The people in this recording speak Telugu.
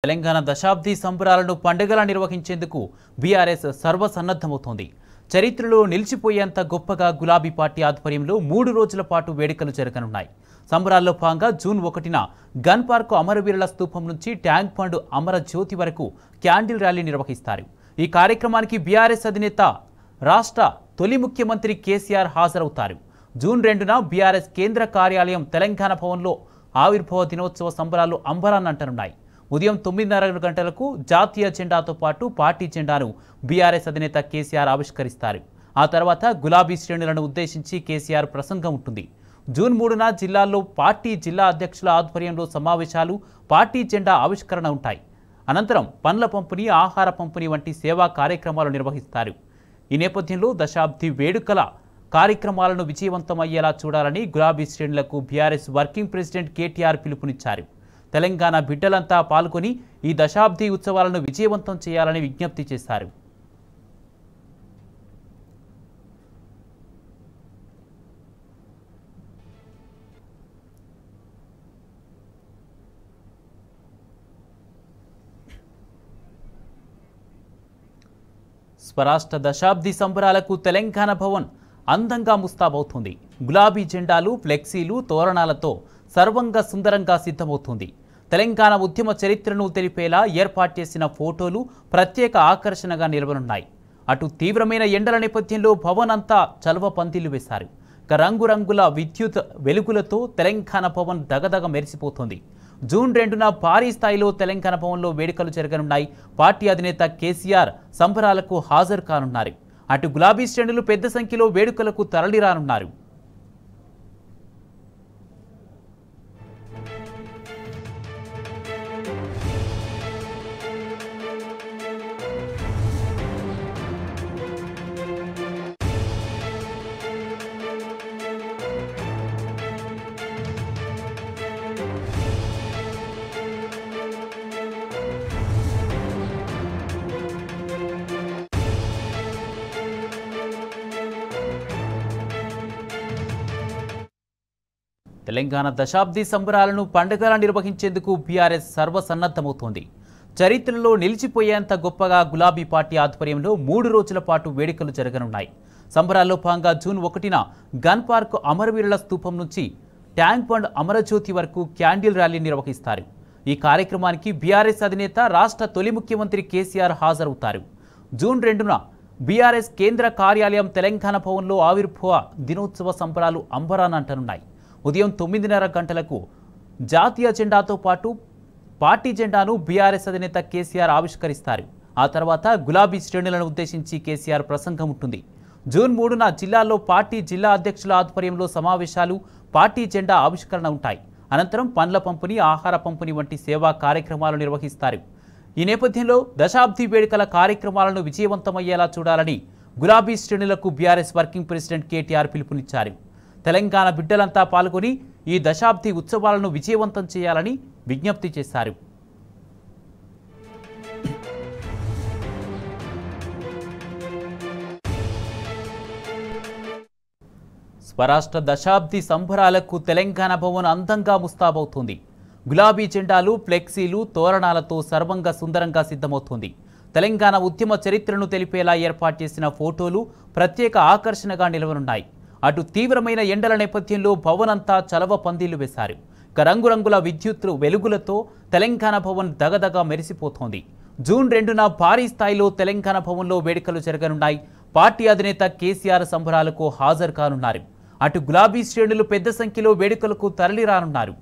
తెలంగాణ దశాబ్ది సంబరాలను పండుగలా నిర్వహించేందుకు బీఆర్ఎస్ సర్వసన్నద్ధమవుతోంది. చరిత్రలో నిలిచిపోయేంత గొప్పగా గులాబీ పార్టీ ఆధ్వర్యంలో 3 రోజుల పాటు వేడుకలు జరగనున్నాయి. సంబరాల్లో భాగంగా జూన్ 1న గన్ పార్క్ అమరవీరుల స్తూపం నుంచి ట్యాంక్ బండ్ అమర జ్యోతి వరకు క్యాండిల్ ర్యాలీ నిర్వహిస్తారు. ఈ కార్యక్రమానికి బీఆర్ఎస్ అధినేత రాష్ట్ర తొలి ముఖ్యమంత్రి కేసీఆర్ హాజరవుతారు. జూన్ 2న బీఆర్ఎస్ కేంద్ర కార్యాలయం తెలంగాణ భవన్లో ఆవిర్భావ దినోత్సవ సంబరాలు అంబరాన్నంటనున్నాయి. ఉదయం 9:30 గంటలకు జాతీయ జెండాతో పాటు పార్టీ జెండాను బీఆర్ఎస్ అధినేత కేసీఆర్ ఆవిష్కరిస్తారు. ఆ తర్వాత గులాబీ శ్రేణులను ఉద్దేశించి కేసీఆర్ ప్రసంగం ఉంటుంది. జూన్ 3న జిల్లాల్లో పార్టీ జిల్లా అధ్యక్షుల ఆధ్వర్యంలో సమావేశాలు, పార్టీ జెండా ఆవిష్కరణ ఉంటాయి. అనంతరం పండ్ల పంపిణీ, ఆహార పంపిణీ వంటి సేవా కార్యక్రమాలు నిర్వహిస్తారు. ఈ నేపథ్యంలో దశాబ్ది వేడుకల కార్యక్రమాలను విజయవంతం అయ్యేలా చూడాలని గులాబీ శ్రేణులకు బీఆర్ఎస్ వర్కింగ్ ప్రెసిడెంట్ కేటీఆర్ పిలుపునిచ్చారు. తెలంగాణ బిడ్డలంతా పాల్గొని ఈ దశాబ్ది ఉత్సవాలను విజయవంతం చేయాలని విజ్ఞప్తి చేశారు. స్వరాష్ట్ర దశాబ్ది సంబరాలకు తెలంగాణ భవన్ అందంగా ముస్తాబవుతుంది. గులాబీ జెండాలు, ఫ్లెక్సీలు, తోరణాలతో సర్వంగా సుందరంగా సిద్ధమవుతుంది. తెలంగాణ ఉద్యమ చరిత్రను తెలిపేలా ఏర్పాటు చేసిన ఫోటోలు ప్రత్యేక ఆకర్షణగా నిలవనున్నాయి. అటు తీవ్రమైన ఎండల నేపథ్యంలో భవన్ అంతా చలువ పందిళ్లు వేశారు. రంగురంగుల విద్యుత్ వెలుగులతో తెలంగాణ భవన్ దగదగ మెరిసిపోతుంది. జూన్ 2న భారీ స్థాయిలో తెలంగాణ భవన్లో వేడుకలు జరగనున్నాయి. పార్టీ అధినేత కేసీఆర్ సంబరాలకు హాజరు కానున్నారు. అటు గులాబీ శ్రేణులు పెద్ద సంఖ్యలో వేడుకలకు తరలిరానున్నారు. తెలంగాణ దశాబ్ది సంబరాలను పండుగలా నిర్వహించేందుకు బీఆర్ఎస్ సర్వసన్నద్ధమవుతోంది. చరిత్రలో నిలిచిపోయేంత గొప్పగా గులాబీ పార్టీ ఆధ్వర్యంలో 3 రోజుల పాటు వేడుకలు జరగనున్నాయి. సంబరాల్లో భాగంగా జూన్ 1న గన్ పార్క్ అమరవీరుల స్తూపం నుంచి ట్యాంక్ బండ్ అమరజ్యోతి వరకు క్యాండిల్ ర్యాలీ నిర్వహిస్తారు. ఈ కార్యక్రమానికి బీఆర్ఎస్ అధినేత రాష్ట్ర తొలి ముఖ్యమంత్రి కేసీఆర్ హాజరవుతారు. జూన్ 2న బీఆర్ఎస్ కేంద్ర కార్యాలయం తెలంగాణ భవన్లో ఆవిర్భావ దినోత్సవ సంబరాలు అంబరాన్నంటనున్నాయి. ఉదయం 9:30 గంటలకు జాతీయ జెండాతో పాటు పార్టీ జెండాను బీఆర్ఎస్ అధినేత కేసీఆర్ ఆవిష్కరిస్తారు. ఆ తర్వాత గులాబీ శ్రేణులను ఉద్దేశించి కేసీఆర్ ప్రసంగం ఉంటుంది. జూన్ 3న జిల్లాల్లో పార్టీ జిల్లా అధ్యక్షుల ఆధ్వర్యంలో సమావేశాలు, పార్టీ జెండా ఆవిష్కరణ ఉంటాయి. అనంతరం పండ్ల పంపిణీ, ఆహార పంపిణీ వంటి సేవా కార్యక్రమాలు నిర్వహిస్తారు. ఈ నేపథ్యంలో దశాబ్ది వేడుకల కార్యక్రమాలను విజయవంతమయ్యేలా చూడాలని గులాబీ శ్రేణులకు బీఆర్ఎస్ వర్కింగ్ ప్రెసిడెంట్ కేటీఆర్ పిలుపునిచ్చారు. తెలంగాణ బిడ్డలంతా పాల్గొని ఈ దశాబ్ది ఉత్సవాలను విజయవంతం చేయాలని విజ్ఞప్తి చేశారు. స్వరాష్ట్ర దశాబ్ది సంబరాలకు తెలంగాణ భవన్ అందంగా ముస్తాబవుతుంది. గులాబీ జెండాలు, ఫ్లెక్సీలు, తోరణాలతో సర్వంగా సుందరంగా సిద్ధమవుతుంది. తెలంగాణ ఉద్యమ చరిత్రను తెలిపేలా ఏర్పాటు చేసిన ఫోటోలు ప్రత్యేక ఆకర్షణగా నిలవనున్నాయి. అటు తీవ్రమైన ఎండల నేపథ్యంలో భవన్ అంతా చలవ పందిళ్లు వేశారు. రంగురంగుల విద్యుత్ వెలుగులతో తెలంగాణ భవన్ దగదగ మెరిసిపోతోంది. జూన్ 2న భారీ స్థాయిలో తెలంగాణ భవన్లో వేడుకలు జరగనున్నాయి. పార్టీ అధినేత కేసీఆర్ సంబరాలకు హాజరు కానున్నారు. అటు గులాబీ శ్రేణులు పెద్ద సంఖ్యలో వేడుకలకు తరలిరానున్నారు.